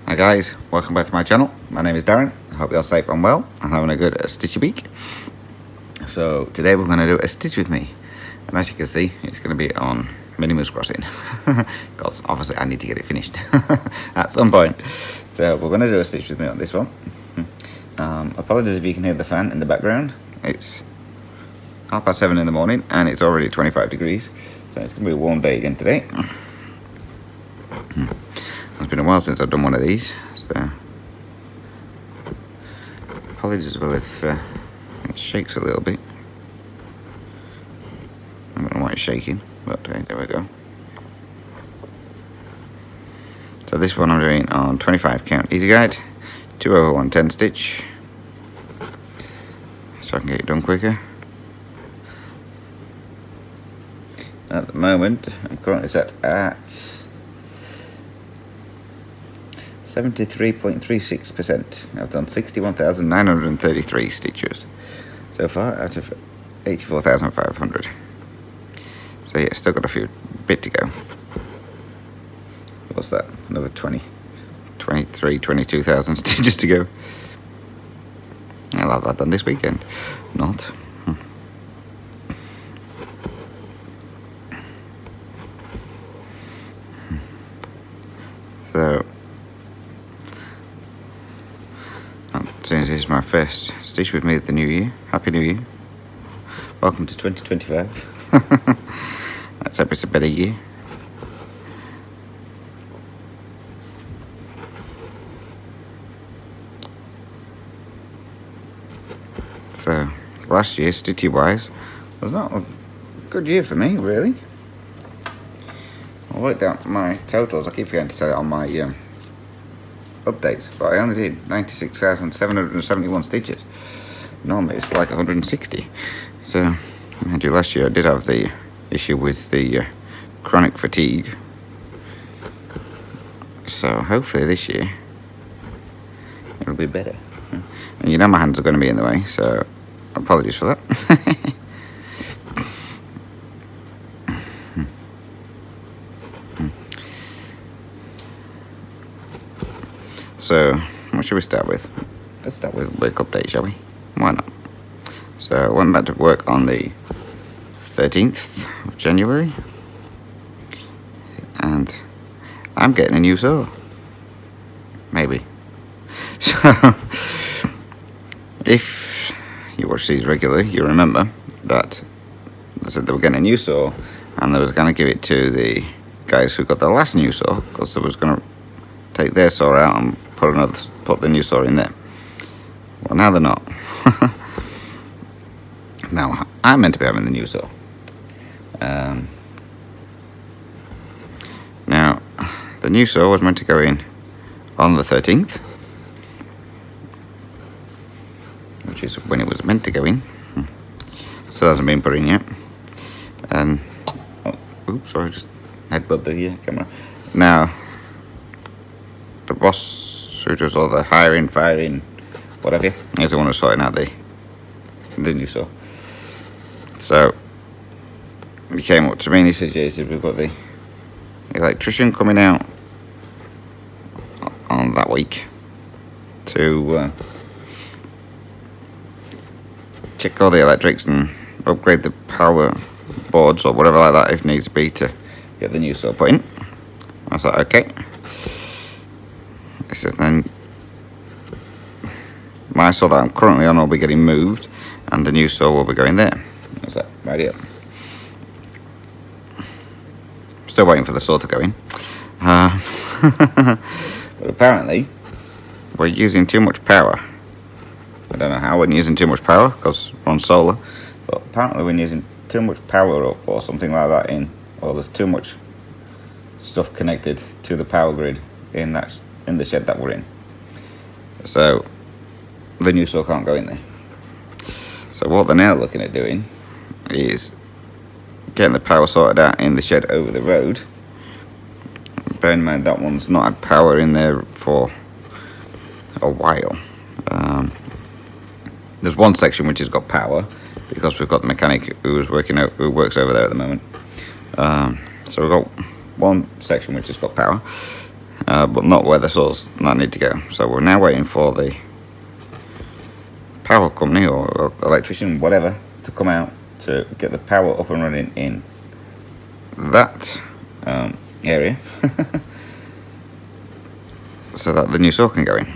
Hi guys, welcome back to my channel. My name is Darren. I hope you're safe and well and having a good stitchy week. So today we're going to do a stitch with me, and as you can see it's going to be on Minimus Crossing because obviously I need to get it finished at some point. So we're going to do a stitch with me on this one. Apologies if you can hear the fan in the background. It's 7:30 in the morning and it's already 25 degrees, so it's going to be a warm day again today. It's been a while since I've done one of these, so apologies as well if it shakes a little bit. I don't know why it's shaking, but there we go. So this one I'm doing on 25 count easy guide, 2 over 110 stitch, so I can get it done quicker. At the moment I'm currently set at 73.36%. I've done 61,933 stitches so far out of 84,500. So yeah, still got a bit to go. What's that? Another 22,000 stitches to go. I'll have that done this weekend. Not. So since this is my first stitch with me at the new year, Happy New Year. Welcome to 2025. Let's hope it's a better year. So last year, stitchy wise, was not a good year for me, really. I worked out my totals. I keep forgetting to say that on my updates, but I only did 96,771 stitches. Normally it's like 160. So mind you, last year I did have the issue with the chronic fatigue, so hopefully this year it'll be better. And you know my hands are going to be in the way, so apologies for that. So, what should we start with? Let's start with work update, shall we? Why not? So, I went back to work on the 13th of January, and I'm getting a new saw. Maybe. So, if you watch these regularly, you remember that I said they were getting a new saw, and they was going to give it to the guys who got the last new saw, because they was going to take their saw out and put the new saw in there. Well, now they're not. Now I'm meant to be having the new saw. Now the new saw was meant to go in on the 13th, which is when it was meant to go in. Still hasn't been put in yet. And oops, sorry, just headbutt the camera. Now the boss who does all the hiring, firing, whatever, is the one who's sorting out the new saw. So he came up to me and he said, Jason, we've got the electrician coming out on that week to check all the electrics and upgrade the power boards or whatever like that if needs to be to get the new saw put in. I was like, okay. He says then my saw that I'm currently on will be getting moved and the new saw will be going there. I was like, right here. Still waiting for the saw to go in. But apparently we're using too much power. I don't know how we're using too much power because we're on solar, but apparently we're using too much power up or something like that or there's too much stuff connected to the power grid in the shed that we're in. So the new saw can't go in there. So what they're now looking at doing is getting the power sorted out in the shed over the road. Bear in mind that one's not had power in there for a while. There's one section which has got power because we've got the mechanic who works over there at the moment. So we've got one section which has got power, but not where the saws not need to go. So we're now waiting for the power company or electrician, whatever, to come out to get the power up and running in that area so that the new saw can go in.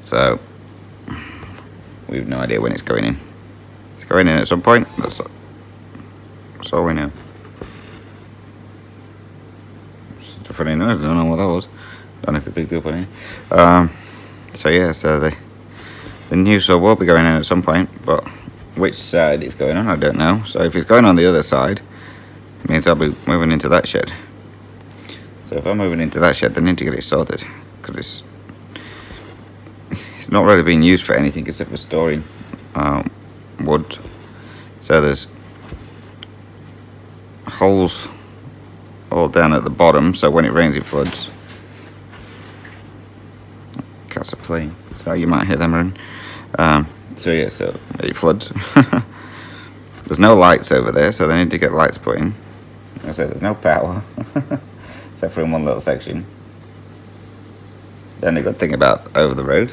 So we have no idea when it's going in. It's going in at some point. That's all we know. It's a funny noise. I don't know what that was. Don't know if it picked up on it. So yeah, so the new saw will be going in at some point, but which side it's going on, I don't know. So if it's going on the other side, it means I'll be moving into that shed. So if I'm moving into that shed, I need to get it sorted, because it's not really being used for anything except for storing wood. So there's holes all down at the bottom, so when it rains it floods. Cats are playing, so you might hear them run. So yeah, so it floods. There's no lights over there, so they need to get lights put in. Like I said, there's no power except for in one little section. The only good thing about over the road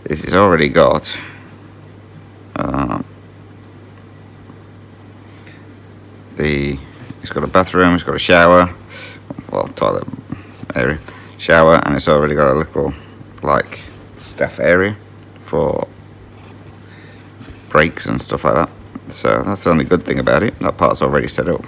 is it's already got it's got a bathroom, it's got a shower, well, toilet area, shower, and it's already got a little like staff area for breaks and stuff like that. So that's the only good thing about it. That part's already set up.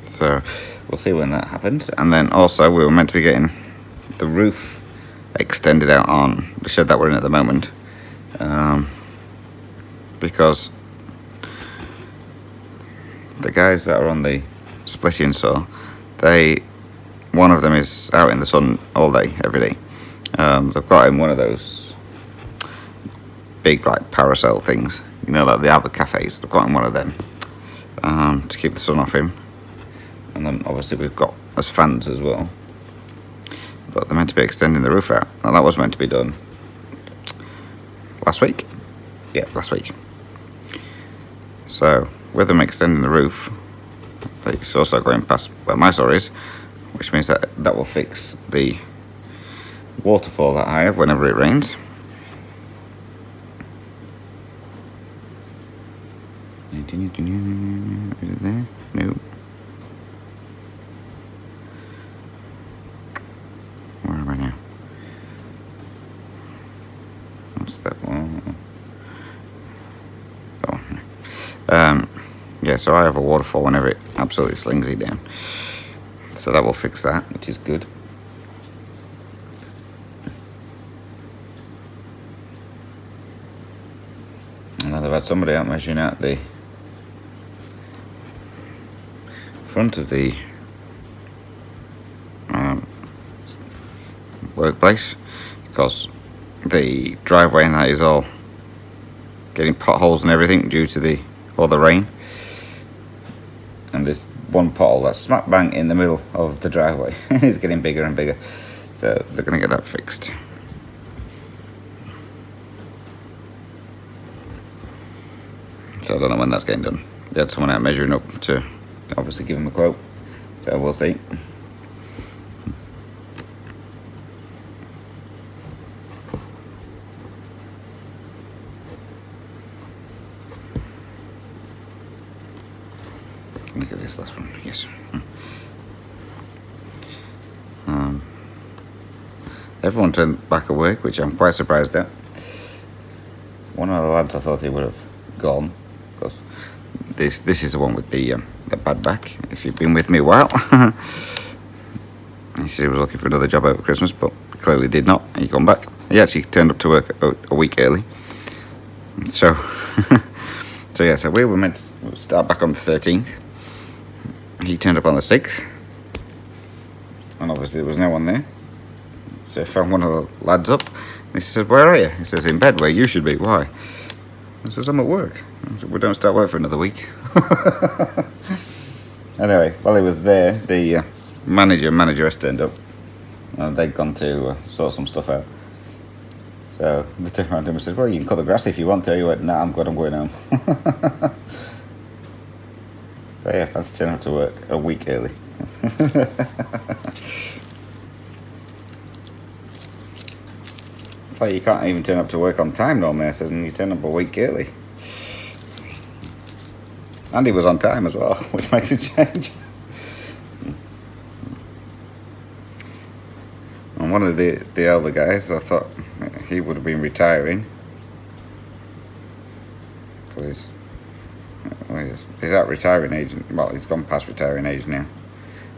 So we'll see when that happens. And then also we were meant to be getting the roof extended out on the shed that we're in at the moment, because the guys that are on the splitting saw, one of them is out in the sun all day, every day. They've got him one of those big like parasol things, you know, like the Albert cafes. They've got him one of them to keep the sun off him. And then obviously we've got us fans as well. But they're meant to be extending the roof out. Now that was meant to be done last week. Yeah, last week. So with them extending the roof, it's also going past where my saw is, which means that will fix the waterfall that I have whenever it rains. Is it there? No. Where am I now? What's that one? That one. Yeah, so I have a waterfall whenever it absolutely slings it down. So that will fix that, which is good. And now they've had somebody out measuring out the front of the workplace, because the driveway and that is all getting potholes and everything due to all the rain. And this one pothole that's smack bang in the middle of the driveway is getting bigger and bigger, so they're going to get that fixed. So I don't know when that's getting done. They had someone out measuring up to obviously give them a quote, so we'll see. Look at this last one. Yes. Everyone turned back at work, which I'm quite surprised at. One of the lads, I thought he would have gone, because this is the one with the bad back. If you've been with me a while, he said he was looking for another job over Christmas, but clearly did not. He come back. He actually turned up to work a week early. So, so we were meant to start back on the 13th. He turned up on the 6th, and obviously there was no one there. So I found one of the lads up, and he said, "Where are you?" He says, "In bed, where you should be." "Why?" I says, "I'm at work." I said, "We don't start work for another week." Anyway, while he was there, the manager has turned up, and they'd gone to sort some stuff out. So they turned around to him and said, well, you can cut the grass if you want to. He went, nah, I'm good, I'm going home. So yeah, fancy turning up to work a week early. It's like you can't even turn up to work on time normally, I said, and you turn up a week early. And he was on time as well, which makes a change. And one of the elder guys, I thought he would have been retiring. Please. He's at retiring age. Well, he's gone past retiring age now.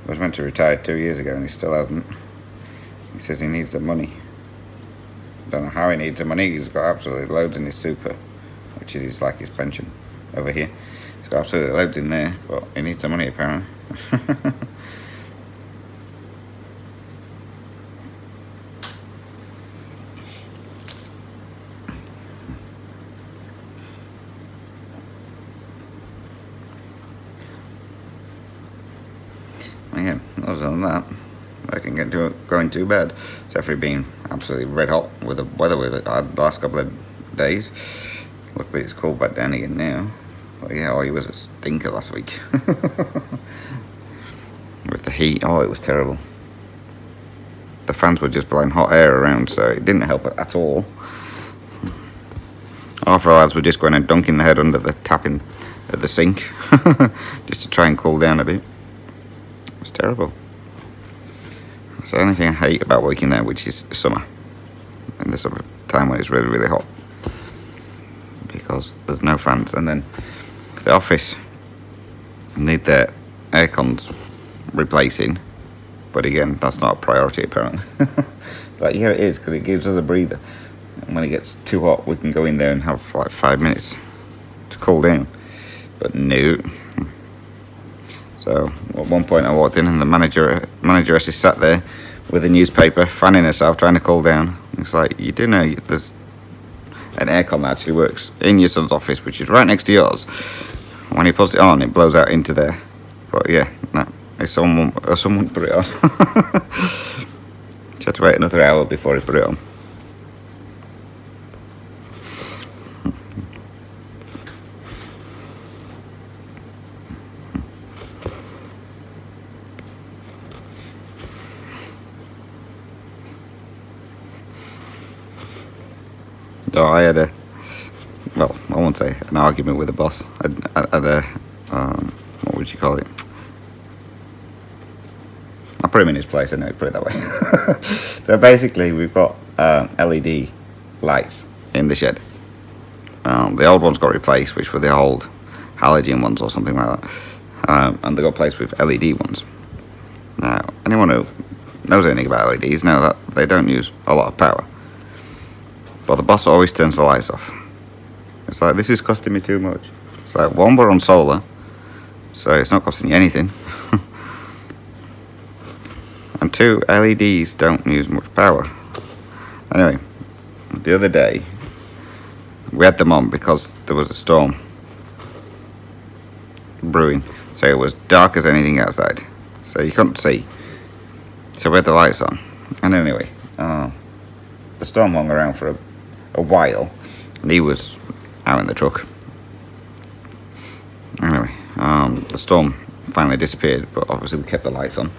He was meant to retire 2 years ago and he still hasn't. He says he needs the money. Don't know how he needs the money. He's got absolutely loads in his super, which is like his pension over here. He's got absolutely loads in there, but he needs the money apparently. Yeah, other than that, I can get to it going too bad. Except for it being absolutely red hot with the weather with it the last couple of days. Luckily it's cooled back down again now. But yeah, he was a stinker last week. With the heat, it was terrible. The fans were just blowing hot air around, so it didn't help at all. Half our lads were just going and dunking their head under the tap at the sink, just to try and cool down a bit. It was terrible. That's the only thing I hate about working there, which is summer. And the summer time when it's really, really hot. Because there's no fans. And then the office need their air cons replacing. But again, that's not a priority apparently. It's like, yeah, it is, because it gives us a breather. And when it gets too hot, we can go in there and have like 5 minutes to cool down. But no. So at one point I walked in and the manageress is sat there with a newspaper, fanning herself, trying to cool down. It's like, you do know there's an aircon that actually works in your son's office, which is right next to yours. When he puts it on, it blows out into there. But yeah, no, someone put it on. She had to wait another hour before he put it on. So I had I won't say an argument with the boss. I had a, what would you call it? I'll put him in his place anyway, put it that way. So basically we've got LED lights in the shed. The old ones got replaced, which were the old halogen ones or something like that. And they got replaced with LED ones. Now, anyone who knows anything about LEDs know that they don't use a lot of power. But the boss always turns the lights off. It's like, this is costing me too much. It's like, one, we're on solar, so it's not costing you anything. And two, LEDs don't use much power. Anyway, the other day, we had them on because there was a storm brewing. So it was dark as anything outside. So you couldn't see. So we had the lights on. And anyway, the storm hung around for a while, and he was out in the truck. Anyway, the storm finally disappeared, but obviously we kept the lights on.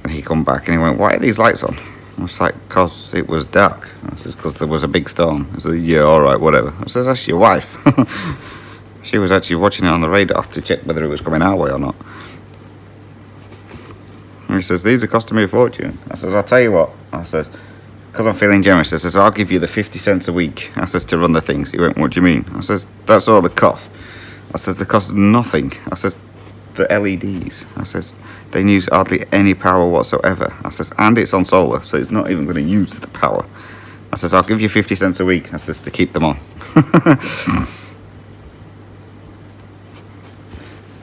And he come back and he went, why are these lights on? I was like, because it was dark. I said, because there was a big storm. I said, yeah, alright, whatever. I said, that's your wife. She was actually watching it on the radar to check whether it was coming our way or not. And he says, these are costing me a fortune. I says, I'll tell you what. I says, because I'm feeling generous. I says, I'll give you the 50 cents a week. I says, to run the things. He went, what do you mean? I says, that's all the cost. I says, they cost nothing. I says, the LEDs. I says, they use hardly any power whatsoever. I says, and it's on solar, so it's not even going to use the power. I says, I'll give you 50 cents a week. I says, to keep them on.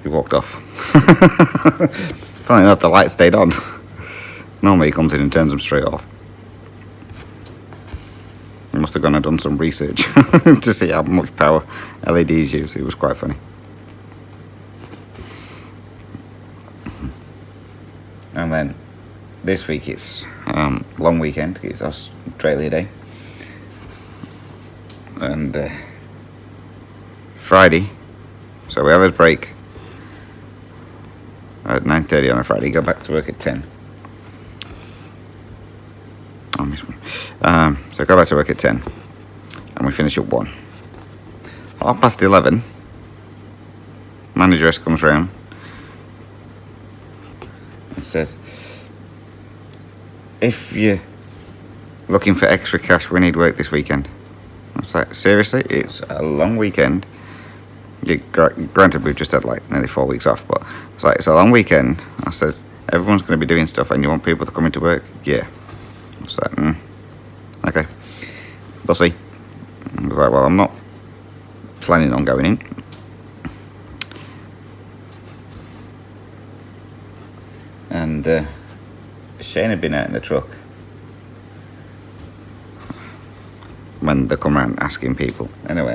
He walked off. Funny enough, the light stayed on. Normally he comes in and turns them straight off. He must have gone and done some research to see how much power LEDs use. It was quite funny. And then this week it's long weekend. It's Australia Day. And Friday, so we have a break at 9:30 on a Friday. Go back to work at 10. I missed one. So go back to work at 10, and we finish at 1. 11:30, manageress comes round and says, if you're looking for extra cash, we need work this weekend. I was like, seriously? It's a long weekend. Yeah, granted, we've just had like nearly 4 weeks off, but it's like, it's a long weekend. I said, everyone's going to be doing stuff and you want people to come into work? Yeah. I was like, okay, we'll see. I was like, well, I'm not planning on going in. And Shane had been out in the truck when they come around asking people. Anyway,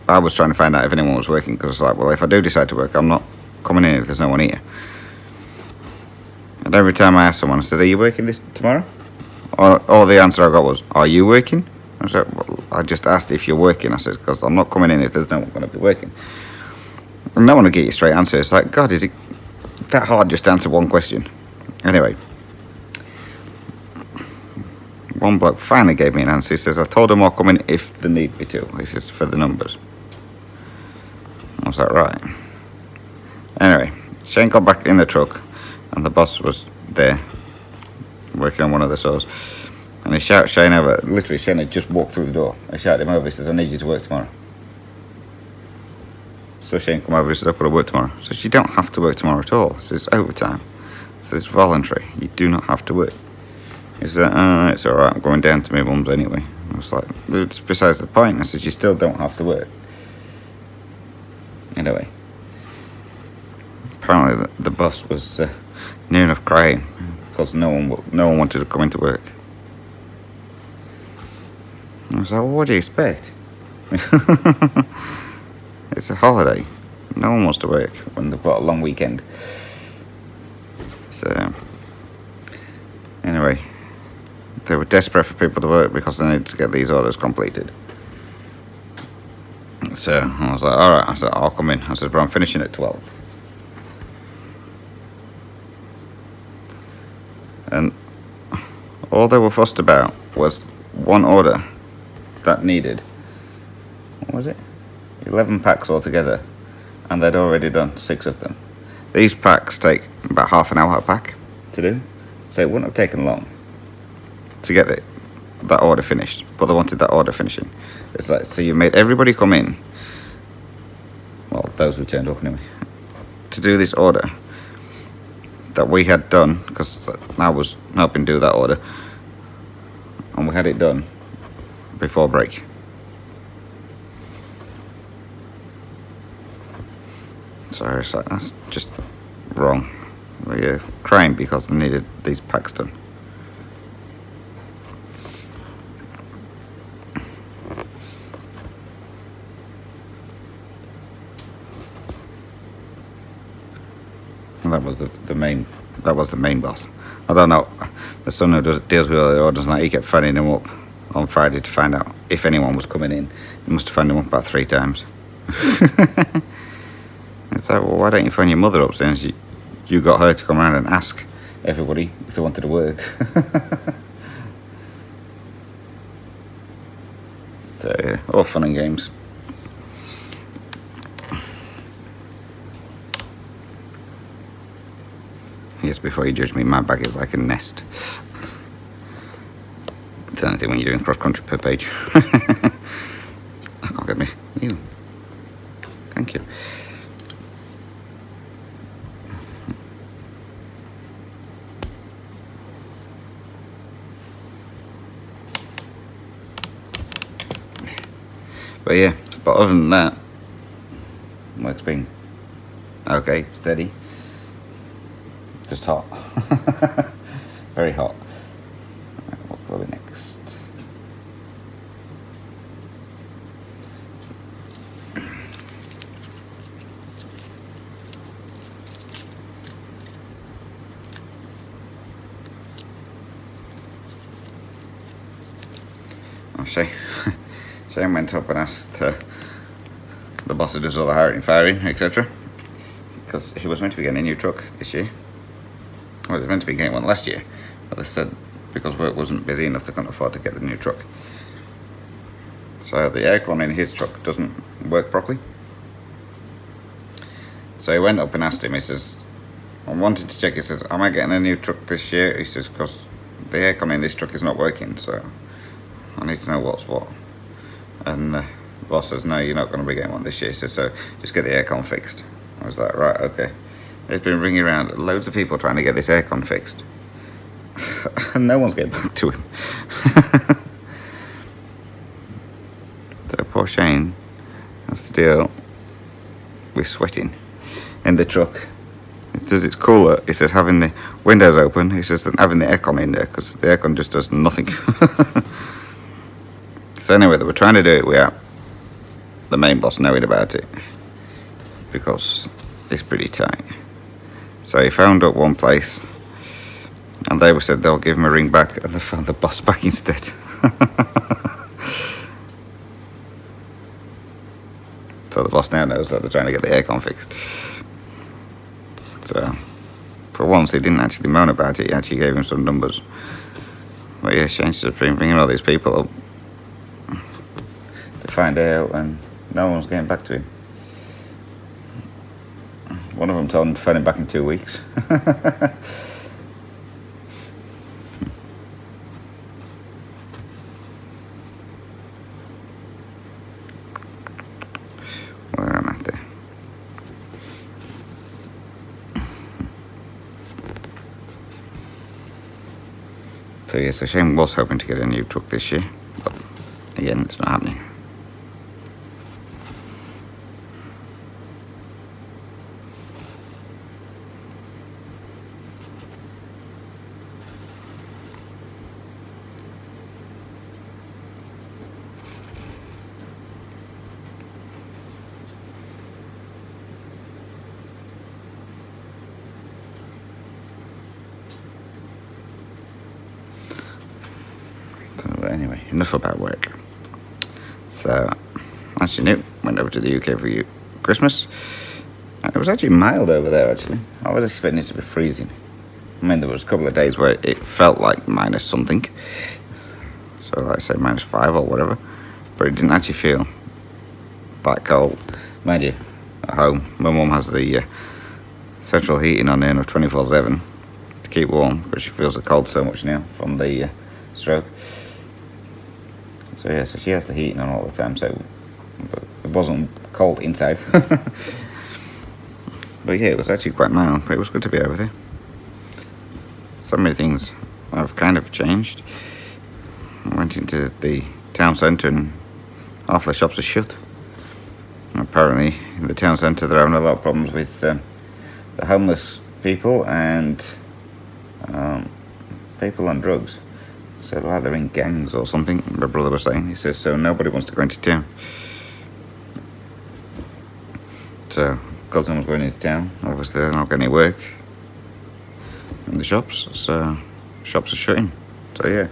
I was trying to find out if anyone was working, because it's like, well, if I do decide to work, I'm not coming in if there's no one here. And every time I asked someone, I said, are you working this tomorrow? Or the answer I got was, are you working? I said, well, I just asked if you're working. I said, because I'm not coming in if there's no one going to be working. And no one will get you a straight answer. It's like, God, is it that hard just to answer one question? Anyway, one bloke finally gave me an answer. He says, I told them I'll come in if they need me to. He says, for the numbers. I was like, right. Anyway, Shane got back in the truck and the boss was there working on one of the saws. And he shouted Shane over. Literally, Shane had just walked through the door. I shouted him over. He says, I need you to work tomorrow. So Shane come over. He says, I've got to work tomorrow. So you don't have to work tomorrow at all. So it's overtime. So it's voluntary. You do not have to work. He said, it's alright, I'm going down to my mum's anyway. I was like, it's besides the point. I said, you still don't have to work. Anyway, apparently the boss was near enough crying because no one wanted to come into work. I was like, well, what do you expect? It's a holiday. No one wants to work when they've got a long weekend. So, anyway, they were desperate for people to work because they needed to get these orders completed. So I was like, alright, I said, I'll come in. I said, but I'm finishing at 12. And all they were fussed about was one order that needed, what was it? 11 packs altogether. And they'd already done 6 of them. These packs take about half an hour a pack to do. So it wouldn't have taken long to get that order finished, but they wanted that order finishing. It's like, so you made everybody come in, well, those who turned up anyway, to do this order that we had done, because I was helping do that order, and we had it done before break. So it's like, that's just wrong. We're crying because they needed these packs done. And that was the main boss. I don't know, the son who deals with all the orders, like, he kept phoning him up on Friday to find out if anyone was coming in. He must have phoned him up about 3 times. It's like, well, why don't you phone your mother up since you got her to come around and ask everybody if they wanted to work? So, yeah, all fun and games. Yes, before you judge me, my bag is like a nest. It's anything when you're doing cross-country per page. I can't get me needle. Thank you. But yeah, but other than that, work's been okay, steady. Just hot. Very hot. Right, what will be next? I'll see. Shane went up and asked the boss who does all the hiring, firing, etc. Because he was meant to be getting a new truck this year. Well, he was meant to be getting one last year, but they said because work wasn't busy enough, they couldn't afford to get the new truck. So the aircon in his truck doesn't work properly. So he went up and asked him, he says, I wanted to check, he says, am I getting a new truck this year? He says, because the aircon in this truck is not working, so I need to know what's what. And the boss says, no, you're not going to be getting one this year. He says, so just get the aircon fixed. I was like, right, okay. He's been ringing around loads of people trying to get this aircon fixed. And no one's getting back to him. So poor Shane has to deal with sweating in the truck. He says it's cooler, he says, having the windows open, he says, than having the aircon in there, because the aircon just does nothing. So anyway, they were trying to do it without the main boss knowing about it, because it's pretty tight. So he phoned up one place, and they said they'll give him a ring back, and they found the boss back instead. So the boss now knows that they're trying to get the aircon fixed. So for once, he didn't actually moan about it, he actually gave him some numbers. But yeah, Shane's just been ringing all these people up to find out, and no one's getting back to him. One of them told him to phone him back in 2 weeks. Where am I there? So yeah, so Shane was hoping to get a new truck this year, but again, it's not happening. But anyway, enough about work. So, as you knew, went over to the UK for Christmas. And it was actually mild over there, actually. I was expecting it to be freezing. I mean, there was a couple of days where it felt like minus something. So, like I say, -5 or whatever. But it didn't actually feel that cold. Mind you, at home, my mum has the central heating on there 24/7 to keep warm, because she feels the cold so much now from the stroke. So yeah, so she has the heating on all the time, so it wasn't cold inside. But yeah, it was actually quite mild, but it was good to be over there. So many things have kind of changed. I went into the town centre and half the shops are shut. And apparently in the town centre they're having a lot of problems with the homeless people and people on drugs. So like they're in gangs or something, my brother was saying. He says, so nobody wants to go into town. So, because no one's going into town, obviously they're not getting any work in the shops, so shops are shutting. So yeah,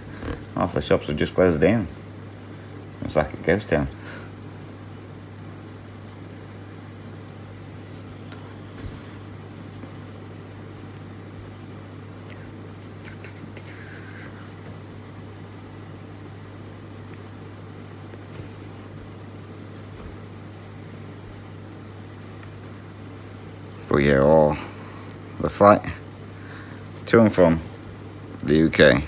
half the shops have just closed down. It's like a ghost town. But yeah, all the flight to and from the UK,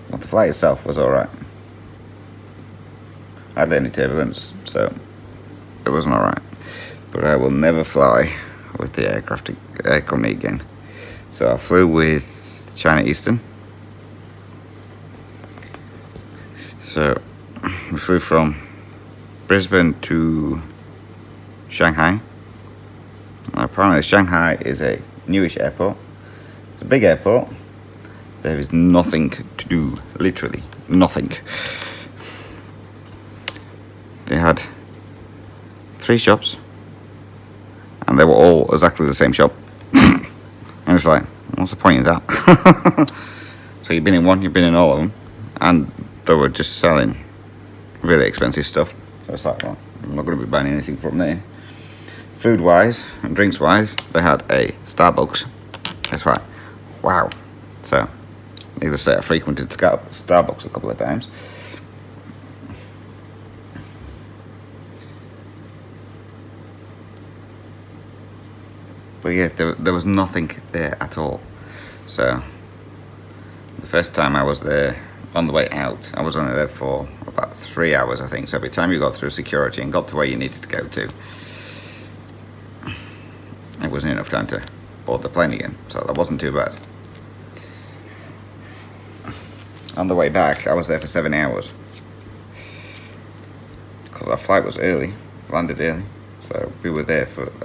well, the flight itself was alright. I had any turbulence, so it wasn't alright. But I will never fly with the air company again. So I flew with China Eastern. So we flew from Brisbane to Shanghai. Apparently Shanghai is a newish airport. It's a big airport. There is nothing to do, literally nothing. They had 3 shops and they were all exactly the same shop. And it's like, what's the point of that? So you've been in one, you've been in all of them, and they were just selling really expensive stuff. So it's like, well, I'm not going to be buying anything from there. Food wise and drinks wise, they had a Starbucks. That's right. Wow. So, needless to say, I frequented Starbucks a couple of times. But yeah, there was nothing there at all. So, the first time I was there, on the way out, I was only there for about 3 hours, I think. So by the time you got through security and got to where you needed to go to, it wasn't enough time to board the plane again. So that wasn't too bad. On the way back, I was there for 7 hours. Because our flight was early, landed early. So I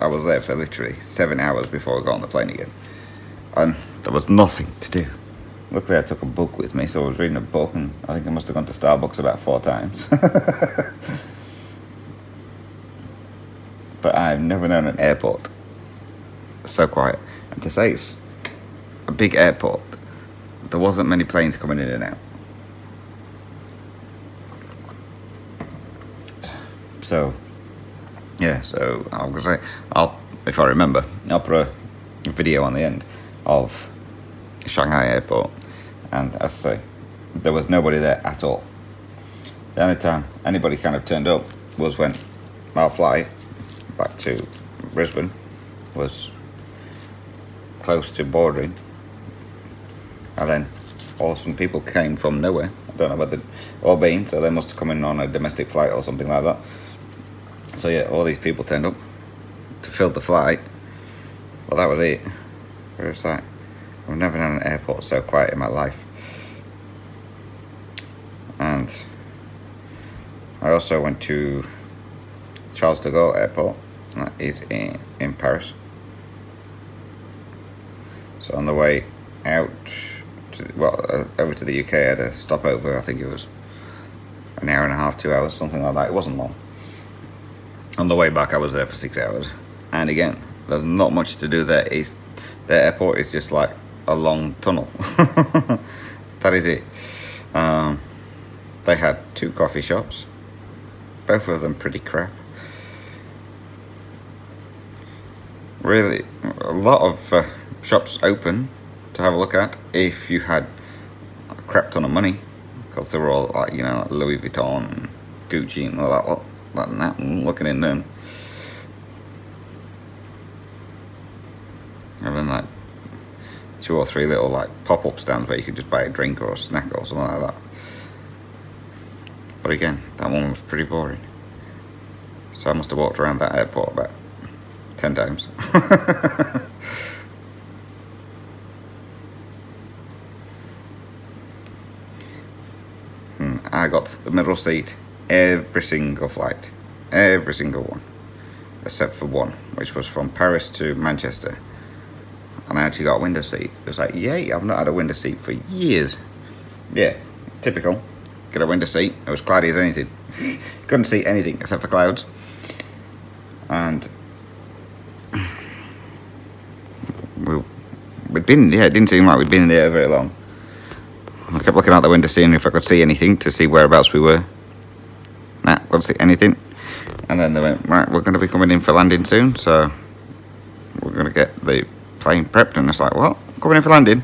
was there for literally 7 hours before I got on the plane again. And there was nothing to do. Luckily I took a book with me, so I was reading a book, and I think I must have gone to Starbucks about 4 times. But I've never known an airport so quiet. And to say it's a big airport, there wasn't many planes coming in and out. So, yeah, so I was gonna say, if I remember, I'll put a video on the end of Shanghai airport, and as I say, there was nobody there at all. The only time anybody kind of turned up was when our flight back to Brisbane was close to boarding, and then some people came from nowhere. I don't know where they'd all been, so they must have come in on a domestic flight or something like that. So yeah, all these people turned up to fill the flight. Well, that was it. It was like, I've never known an airport so quiet in my life. And I also went to Charles de Gaulle Airport, that is in Paris. So on the way out, over to the UK, I had a stopover. I think it was an hour and a half, 2 hours, something like that. It wasn't long. On the way back, I was there for 6 hours. And again, there's not much to do there. The airport is just like a long tunnel. That is it. They had 2 coffee shops, both of them pretty crap. Really, a lot of shops open to have a look at if you had a crap ton of money, because they were all like, Louis Vuitton and Gucci and all that, and looking in them. And then like 2 or 3 little like pop-up stands where you could just buy a drink or a snack or something like that. But again, that one was pretty boring. So I must have walked around that airport about 10 times. I got the middle seat every single flight. Every single one. Except for one, which was from Paris to Manchester. And I actually got a window seat. It was like, yay, I've not had a window seat for years. Yeah, typical. Get a window seat. It was cloudy as anything. Couldn't see anything except for clouds. And it didn't seem like we'd been there very long. I kept looking out the window seeing if I could see anything to see whereabouts we were. Nah, couldn't see anything. And then they went, right, we're going to be coming in for landing soon, so we're going to get the plane prepped. And it's like, what? Coming in for landing?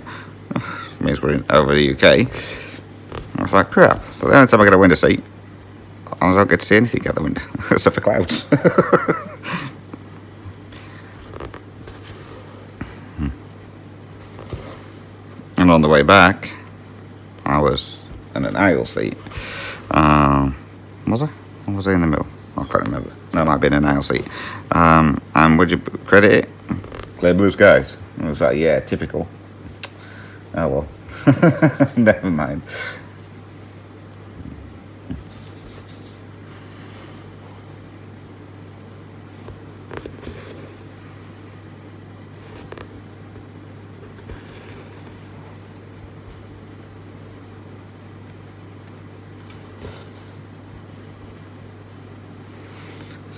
Means we're over the UK. I was like, crap. So the only time I get a window seat, I don't get to see anything out the window, except for clouds. And on the way back, I was in an aisle seat. Was I? Or was I in the middle? I can't remember. No, it might have been an aisle seat. And would you credit it? Clear blue skies. I was like, yeah, typical. Oh well. Never mind.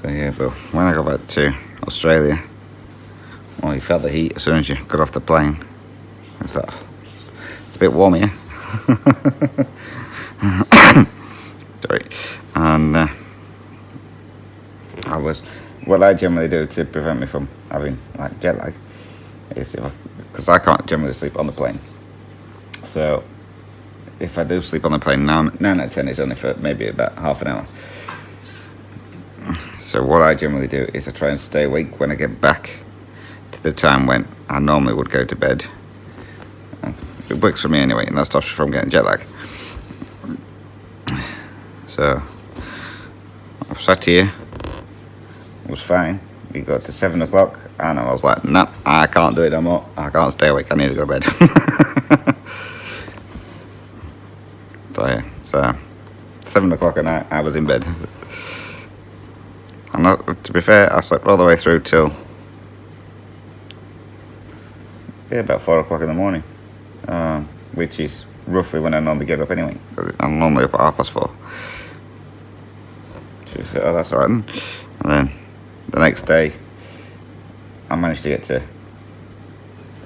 So yeah, but when I got back to Australia, well, you felt the heat as soon as you got off the plane. It's a bit warm here. Sorry. And what I generally do to prevent me from having like jet lag is because I can't generally sleep on the plane. So if I do sleep on the plane, 9 out of 10 is only for maybe about half an hour. So what I generally do is I try and stay awake when I get back to the time when I normally would go to bed. It works for me anyway, and that stops you from getting jet lag. So I sat here, it was fine. We got to 7 o'clock, and I was like, nah, I can't do it no more. I can't stay awake. I need to go to bed. So 7 o'clock at night, I was in bed. And to be fair, I slept all the way through till about 4 o'clock in the morning, which is roughly when I normally get up anyway. I'm normally up at 4:30. So oh, that's alright then. And then the next day, I managed to get to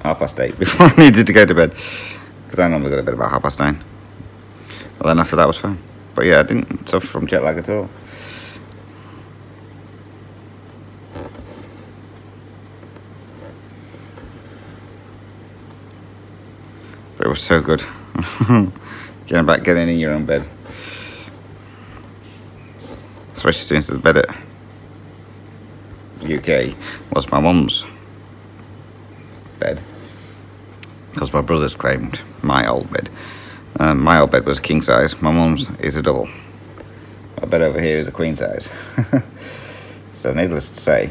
8:30 before I needed to go to bed, because I normally go to bed about 9:30. And then after that was fine. But yeah, I didn't suffer from jet lag at all. But it was so good. Getting in your own bed. Especially since the bed at UK was my mum's bed, because my brothers claimed my old bed. My old bed was king size. My mum's is a double. My bed over here is a queen size. So needless to say,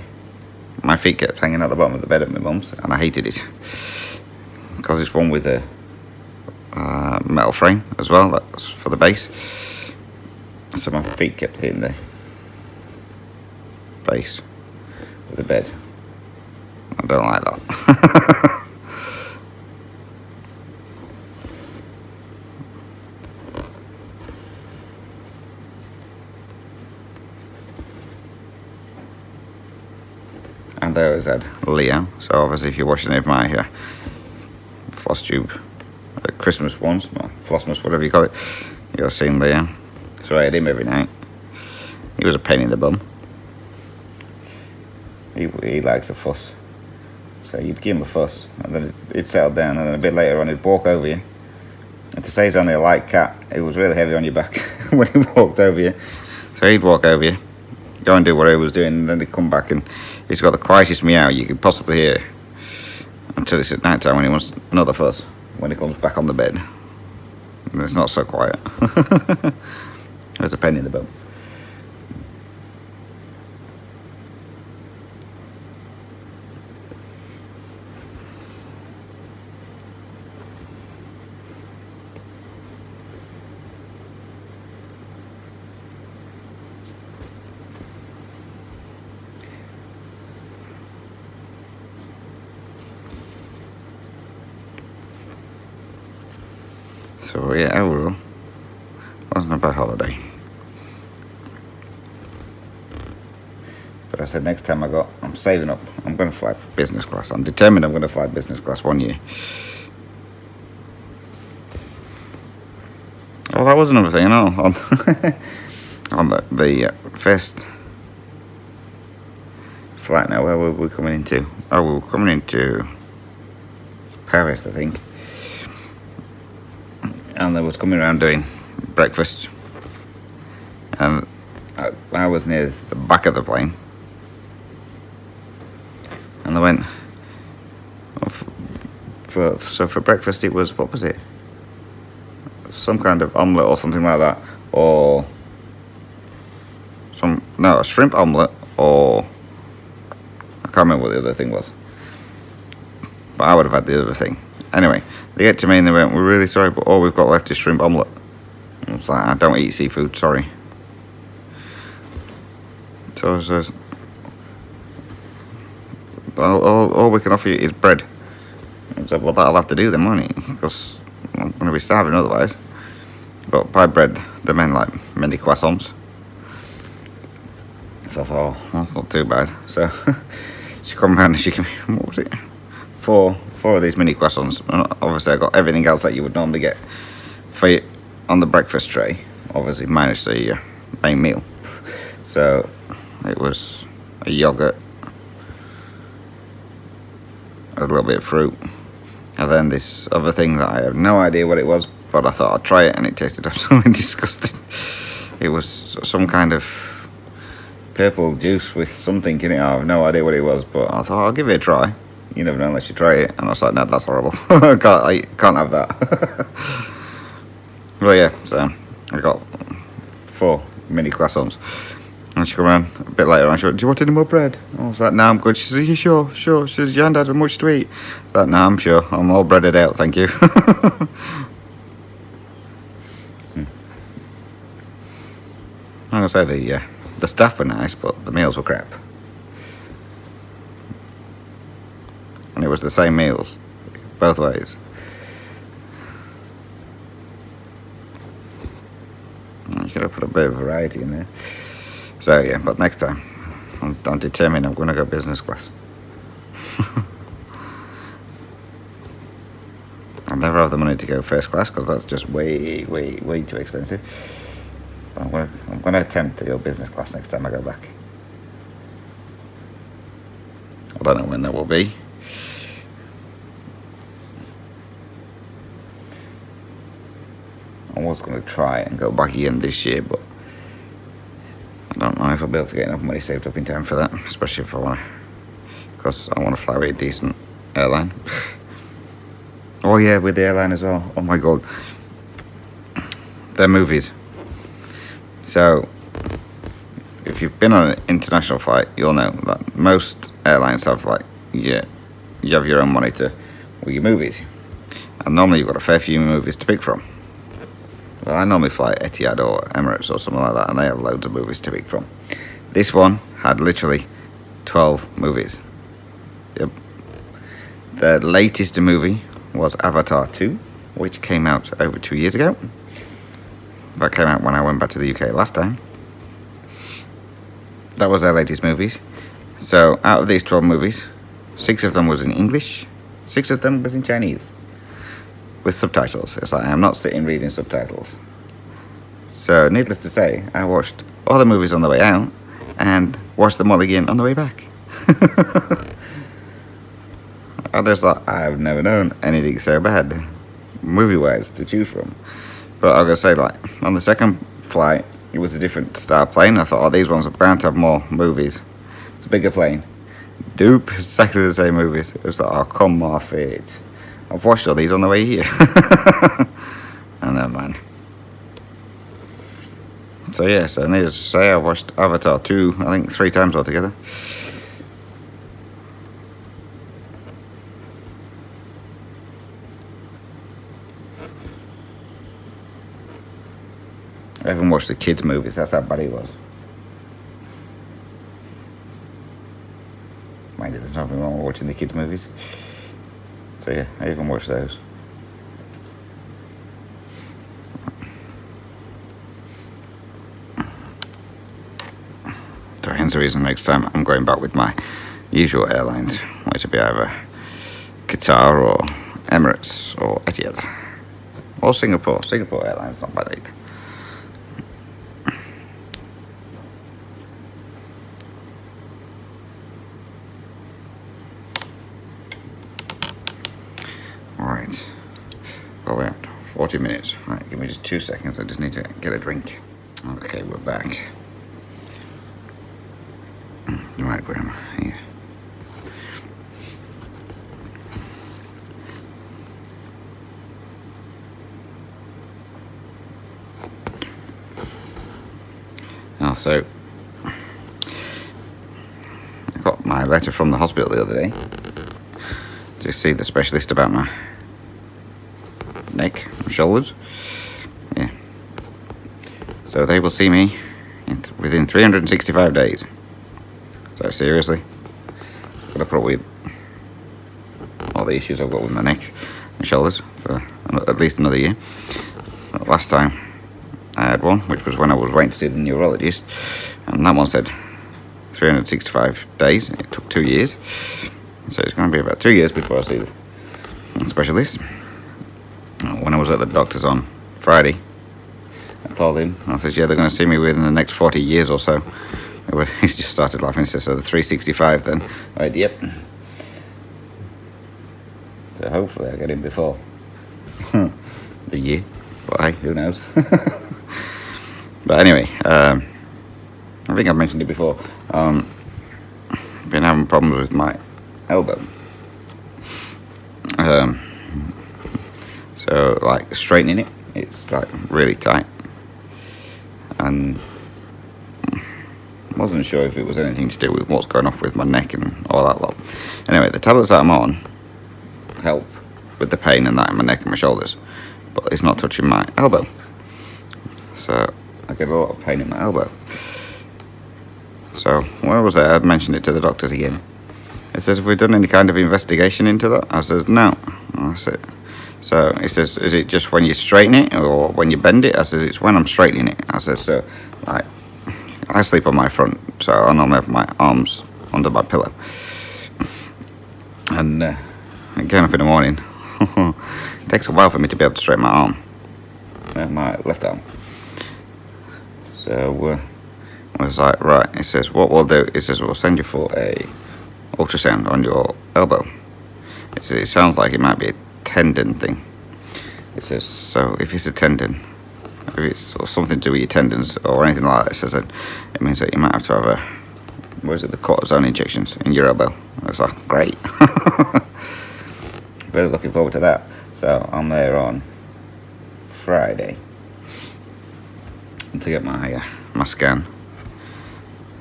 my feet kept hanging out the bottom of the bed at my mum's, and I hated it, because it's one with a metal frame as well. That's for the base. So my feet kept hitting the base of the bed. I don't like that. And I always had Leo. So obviously, if you're watching any of my floss tube Christmas ones, or Flossmas, whatever you call it, you'll see Leo. So I had him every night. He was a pain in the bum. He likes a fuss. So you'd give him a fuss, and then he'd settle down, and then a bit later on he'd walk over you. And to say he's only a light cat, he was really heavy on your back when he walked over you. So he'd walk over you, go and do what he was doing, and then he'd come back, and he's got the quietest meow you could possibly hear until it's at night time when he wants another fuss, when he comes back on the bed. And it's not so quiet. There's a penny in the bum. So yeah, overall, wasn't a bad holiday. But I said next time I'm saving up. I'm going to fly business class. I'm determined I'm going to fly business class one year. Oh, that was another thing, on the first flight now, where were we coming into? Oh, we were coming into Paris, I think. And they was coming around doing breakfast. And I was near the back of the plane. And they went, for breakfast it was, what was it? Some kind of omelette or something like that. Or a shrimp omelette, or I can't remember what the other thing was. But I would have had the other thing. Anyway, they get to me and they went, we're really sorry, but all we've got left is shrimp omelette. I was like, I don't eat seafood, sorry. So I says, all we can offer you is bread. I said, well, that'll have to do then, won't it? Because I'm going to be starving otherwise. But by bread, they meant like mini croissants. So I thought, oh, that's not too bad. So she come around and she gave me, what was it? Four of these mini croissants. And obviously I got everything else that you would normally get on the breakfast tray. obviously minus the main meal. So it was a yogurt, a little bit of fruit, and then this other thing that I have no idea what it was, but I thought I'd try it, and it tasted absolutely disgusting. It was some kind of purple juice with something in it. I have no idea what it was, but I thought I'll give it a try. You never know unless you try it. And I was like, no, that's horrible. I can't have that. Well, yeah, so I got 4 mini croissants. And she came around a bit later and she went, do you want any more bread? I was like, no, I'm good. She said, are you sure? Sure. She says, you haven't had much to eat. I was like, no, I'm sure. I'm all breaded out, thank you. I'm going to say the staff were nice, but the meals were crap. And it was the same meals, both ways. You could have put a bit of variety in there. So yeah, but next time, I'm determined I'm going to go business class. I'll never have the money to go first class because that's just way too expensive. I'm going to attempt to go business class next time I go back. I don't know when that will be. I was going to try and go back again this year, but I don't know if I'll be able to get enough money saved up in time for that, especially if I want to, because I want to fly with a decent airline. Oh yeah, with the airline as well. Oh my god, they're movies. So if you've been on an international flight, you'll know that most airlines have you have your own monitor with your movies, and normally you've got a fair few movies to pick from. Well, I normally fly Etihad or Emirates or something like that, and they have loads of movies to pick from. This one had literally 12 movies. Yep. The latest movie was Avatar 2, which came out over 2 years ago. That came out when I went back to the UK last time. That was their latest movies. So out of these 12 movies, 6 of them was in English, 6 of them was in Chinese, with subtitles. It's like I'm not sitting reading subtitles. So needless to say, I watched all the movies on the way out and watched them all again on the way back. I just thought, I've never known anything so bad, movie-wise, to choose from. But I was going to say, on the second flight, it was a different style plane. I thought, these ones are bound to have more movies. It's a bigger plane. Dupe, exactly the same movies. It was like, oh, come off it. I've watched all these on the way here. And then, man. So yeah, so needless to say, I watched Avatar 2, I think 3 times altogether. I haven't watched the kids' movies, that's how bad it was. Mind you, there's nothing wrong with watching the kids' movies. So yeah, I even watched those. So hence the reason next time I'm going back with my usual airlines, which will be either Qatar or Emirates or Etihad. Or Singapore. Singapore Airlines, not bad either. Alright. Oh, we're at 40 minutes. Right, give me just 2 seconds. I just need to get a drink. Okay, we're back. Right, where am I? Here. Also, I got my letter from the hospital the other day to see the specialist about my neck and shoulders. Yeah. So they will see me within 365 days. So seriously, I'm gonna put up with all the issues I've got with my neck and shoulders for at least another year. Last time I had one, which was when I was waiting to see the neurologist, and that one said 365 days. It took 2 years, so it's going to be about 2 years before I see the specialist. When I was at the doctor's on Friday, I told him. I said, yeah, they're going to see me within the next 40 years or so. He's just started laughing. He says, so the 365 then. I went, yep. So hopefully I get in before the year. But hey, who knows? But anyway, I think I've mentioned it before. I've been having problems with my elbow. So like straightening it, it's like really tight. And wasn't sure if it was anything to do with what's going off with my neck and all that lot. Anyway, the tablets that I'm on help with the pain and that in my neck and my shoulders, but it's not touching my elbow. So I get a lot of pain in my elbow. So when I was there, I mentioned it to the doctors again. It says, have we done any kind of investigation into that? I says, no. That's it. So he says, is it just when you straighten it or when you bend it? I says, it's when I'm straightening it. I says, so like, I sleep on my front, so I normally have my arms under my pillow. And getting up in the morning, it takes a while for me to be able to straighten my arm, my left arm. So I was like, right, he says, what we'll do, he says, we'll send you for a ultrasound on your elbow. It says, it sounds like it might be a tendon thing. It says, so if it's a tendon, if it's something to do with your tendons or anything like that, it says that it means that you might have to have the cortisone injections in your elbow. I was like, great. Really looking forward to that. So I'm there on Friday to get my scan.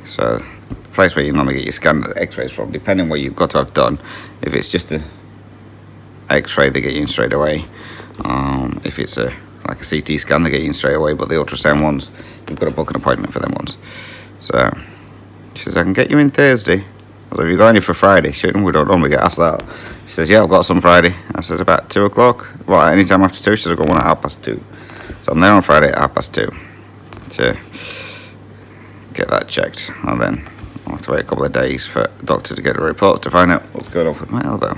So the place where you normally get your scan x-rays from, depending what you've got to have done, if it's just a x-ray, they get you in straight away. If it's like a CT scan, they get you in straight away, but the ultrasound ones, you've got to book an appointment for them ones. So she says, I can get you in Thursday. I said, have you got any for Friday? We don't normally get asked that. She says, yeah, I've got some Friday. I said, about 2 o'clock? Well, any time after 2? She said, I've got one at 2:30. So I'm there on Friday at 2:30 to get that checked. And then I'll have to wait a couple of days for the doctor to get a report to find out what's going on with my elbow.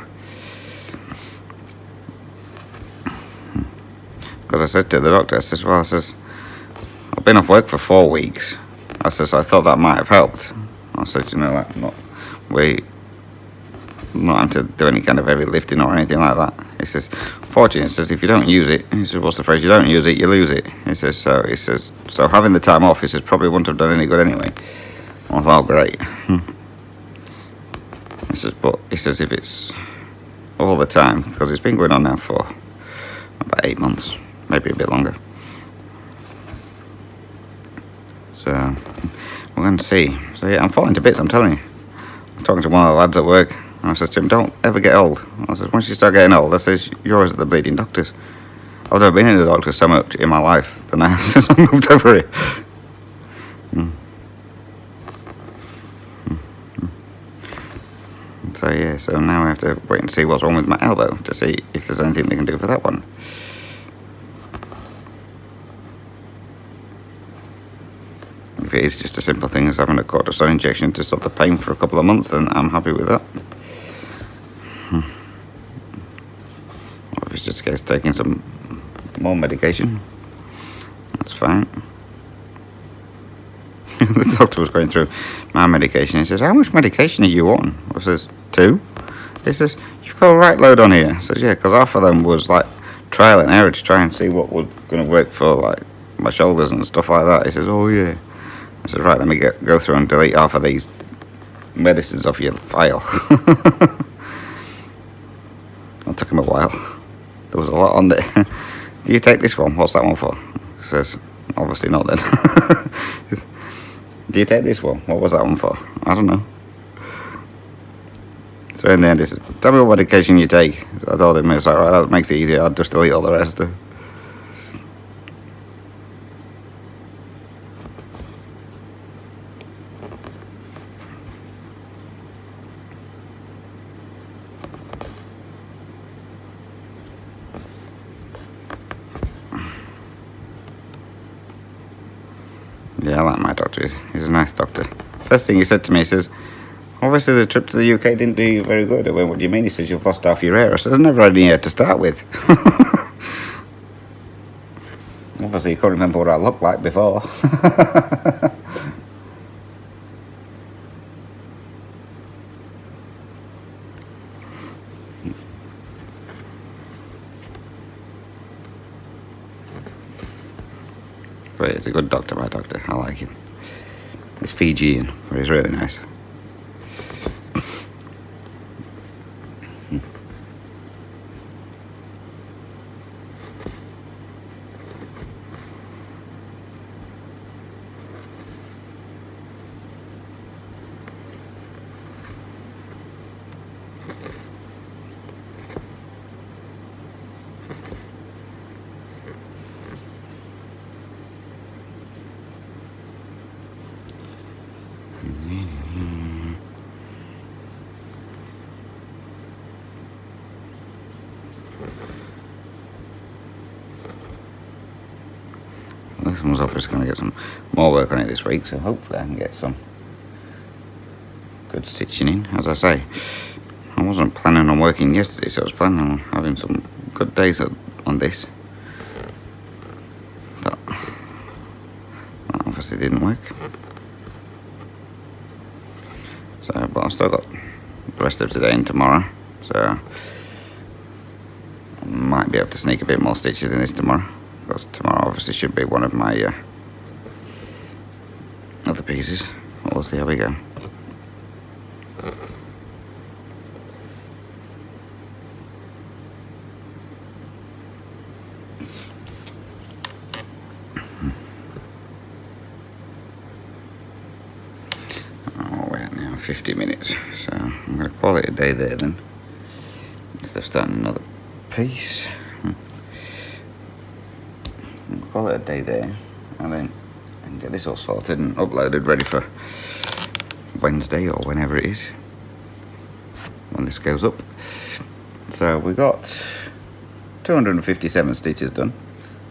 Because I said to the doctor, I says, well, I've been off work for 4 weeks. I says, I thought that might have helped. I said, you know, like, not having to do any kind of heavy lifting or anything like that. He says, fortunately, he says, if you don't use it, he says, what's the phrase, you don't use it, you lose it. He says, so having the time off, he says, probably wouldn't have done any good anyway. I thought, oh, great. He says, but he says, if it's all the time, because it's been going on now for about 8 months, maybe a bit longer. So we're going to see. So yeah, I'm falling to bits, I'm telling you. I'm talking to one of the lads at work, and I says to him, don't ever get old. I says, once you start getting old, I says, you're always at the bleeding doctors. I've never been in the doctor so much in my life than I have since I moved over here. So yeah, so now we have to wait and see what's wrong with my elbow to see if there's anything they can do for that one. If it is just a simple thing as having a cortisone injection to stop the pain for a couple of months, then I'm happy with that. Or if it's just a case of taking some more medication, that's fine. The doctor was going through my medication. He says, how much medication are you on? I says, 2. He says, you've got a right load on here. I says, yeah, because half of them was like trial and error to try and see what was going to work for like my shoulders and stuff like that. He says, oh yeah. I said, right, let me go through and delete half of these medicines off your file. It took him a while. There was a lot on there. Do you take this one? What's that one for? He says, obviously not then. Do you take this one? What was that one for? I don't know. So in the end, he said, tell me what medication you take. So I told him, it was like, right, that makes it easier. I'll just delete all the rest. Yeah, I like my doctor. He's a nice doctor. First thing he said to me, he says, obviously the trip to the UK didn't do you very good. I went, what do you mean? He says, you've lost half your hair. I said, I never had any hair to start with. I've Obviously you can't remember what I looked like before. But he's a good doctor, my doctor. I like him. He's Fijian, but he's really nice. This one's obviously going to get some more work on it this week, so hopefully I can get some good stitching in. As I say, I wasn't planning on working yesterday, so I was planning on having some good days on this. But that obviously didn't work. So, but I've still got the rest of today and tomorrow, so I might be able to sneak a bit more stitches in this tomorrow. Because tomorrow obviously should be one of my other pieces. We'll see how we go. Oh, we're at now 50 minutes, so I'm going to call it a day there then. Instead of starting another piece. Call it a day there, and then get this all sorted and uploaded, ready for Wednesday or whenever it is when this goes up. So we got 257 stitches done.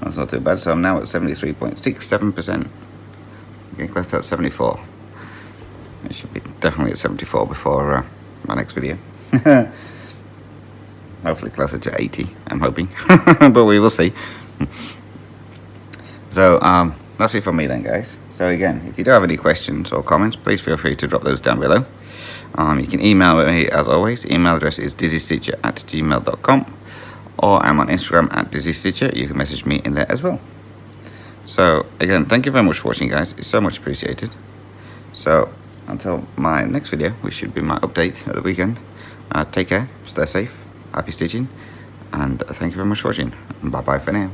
That's not too bad. So I'm now at 73.67%. Getting close to that 74. It should be definitely at 74 before my next video. Hopefully closer to 80. I'm hoping, but we will see. So that's it from me then, guys. So again, if you do have any questions or comments, please feel free to drop those down below. You can email me as always. Email address is dizzystitcher@gmail.com, or I'm on Instagram @dizzystitcher. You can message me in there as well. So again, thank you very much for watching, guys. It's so much appreciated. So until my next video, which should be my update at the weekend, take care, stay safe, happy stitching, and thank you very much for watching. Bye bye for now.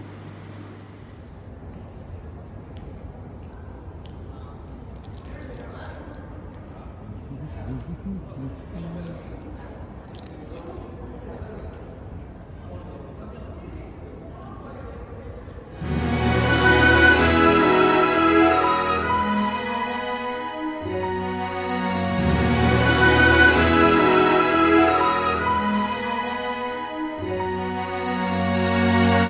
In a minute.